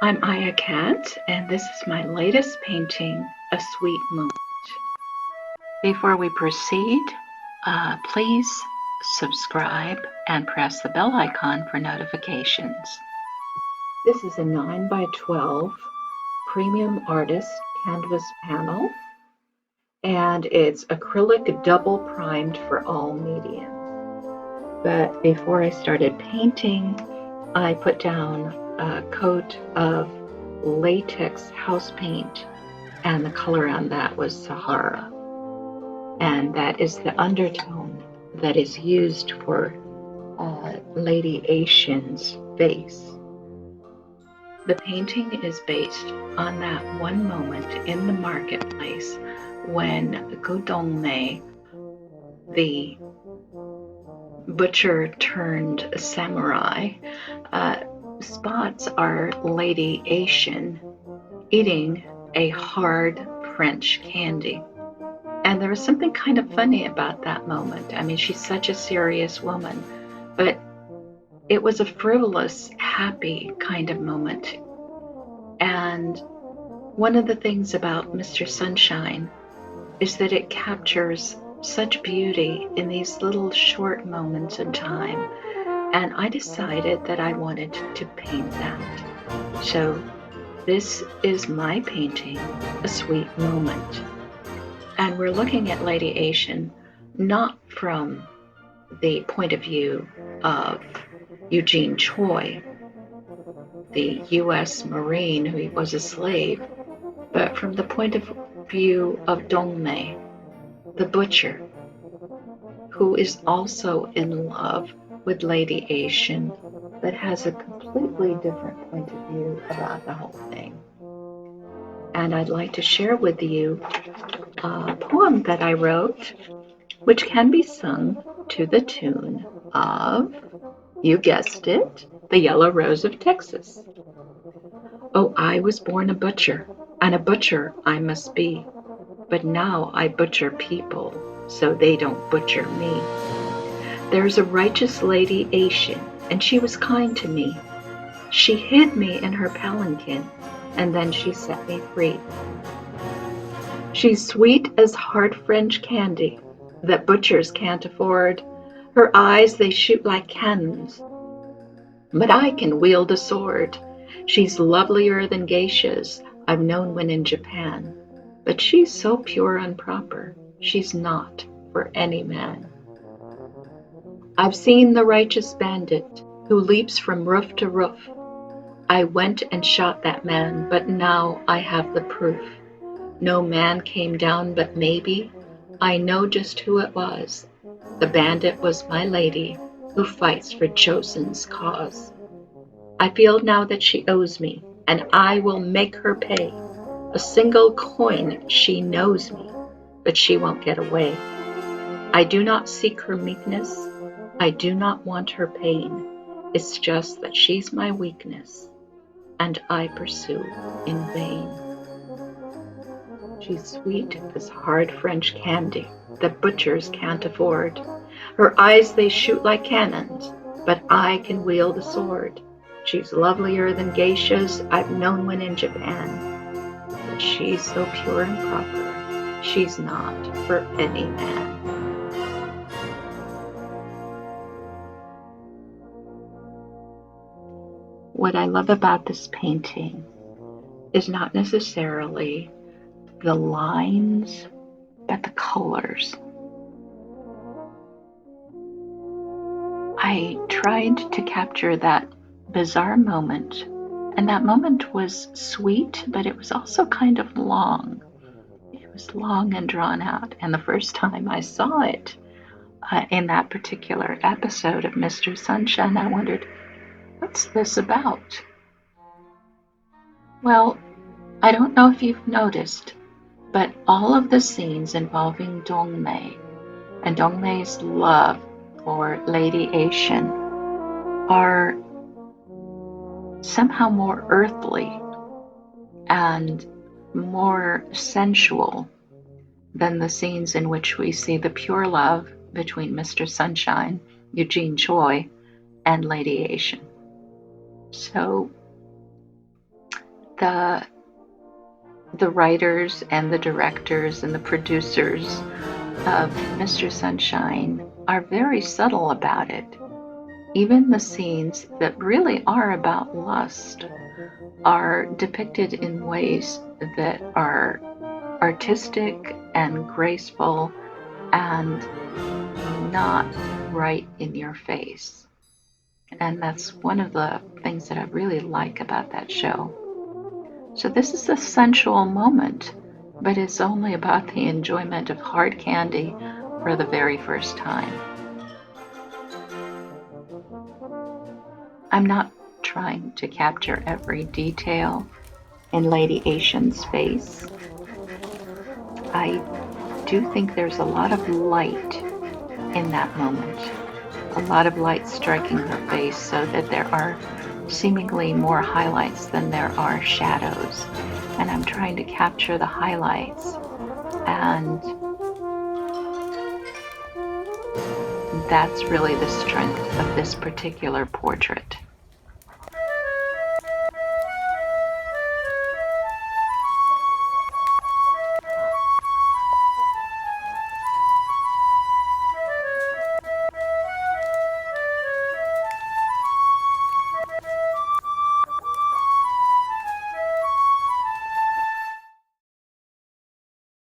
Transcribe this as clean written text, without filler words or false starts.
I'm Aya Katz, and this is my latest painting, A Sweet Moment. Before we proceed, please subscribe and press the bell icon for notifications. This is a 9 by 12 premium artist canvas panel, and it's acrylic double primed for all mediums. But before I started painting, I put down a coat of latex house paint, and the color on that was Sahara. And that is the undertone that is used for Lady Asian's face. The painting is based on that one moment in the marketplace when dong-mae, the butcher turned samurai, spots our Lady Asian eating a hard French candy. And there was something kind of funny about that moment. I mean, she's such a serious woman, but it was a frivolous, happy kind of moment. And one of the things about Mr. Sunshine is that it captures such beauty in these little short moments in time. And I decided that I wanted to paint that. So this is my painting, A Sweet Moment. And we're looking at Lady Asian not from the point of view of Eugene Choi, the US Marine who was a slave, but from the point of view of dong-mae, the butcher, who is also in love with Lady Asian, but has a completely different point of view about the whole thing. And I'd like to share with you a poem that I wrote, which can be sung to the tune of, you guessed it, The Yellow Rose of Texas. Oh, I was born a butcher, and a butcher I must be, but now I butcher people, so they don't butcher me. There's a righteous Lady Asian, and she was kind to me. She hid me in her palanquin, and then she set me free. She's sweet as hard French candy that butchers can't afford. Her eyes, they shoot like cannons, but I can wield a sword. She's lovelier than geishas I've known when in Japan, but she's so pure and proper, she's not for any man. I've seen the righteous bandit who leaps from roof to roof. I went and shot that man, but now I have the proof. No man came down, but maybe I know just who it was. The bandit was my lady who fights for Joseon's cause. I feel now that she owes me, and I will make her pay. A single coin she knows me, but she won't get away. I do not seek her meekness. I do not want her pain. It's just that she's my weakness, and I pursue in vain. She's sweet as hard French candy that butchers can't afford. Her eyes, they shoot like cannons, but I can wield a sword. She's lovelier than geishas I've known when in Japan, but she's so pure and proper, she's not for any man. What I love about this painting is not necessarily the lines, but the colors. I tried to capture that bizarre moment, and that moment was sweet, but it was also kind of long. It was long and drawn out, and the first time I saw it in that particular episode of Mr. Sunshine, I wondered, what's this about? Well, I don't know if you've noticed, but all of the scenes involving dong-mae and dong-mae's love for Lady Asian are somehow more earthly and more sensual than the scenes in which we see the pure love between Mr. Sunshine, Eugene Choi, and Lady Asian. So The the writers and the directors and the producers of Mr. Sunshine are very subtle about it. Even the scenes that really are about lust are depicted in ways that are artistic and graceful and not right in your face. And that's one of the things that I really like about that show. So this is a sensual moment, but it's only about the enjoyment of hard candy for the very first time. I'm not trying to capture every detail in Lady Asian's face. I do think there's a lot of light in that moment, a lot of light striking her face so that there are seemingly more highlights than there are shadows. And I'm trying to capture the highlights, and that's really the strength of this particular portrait.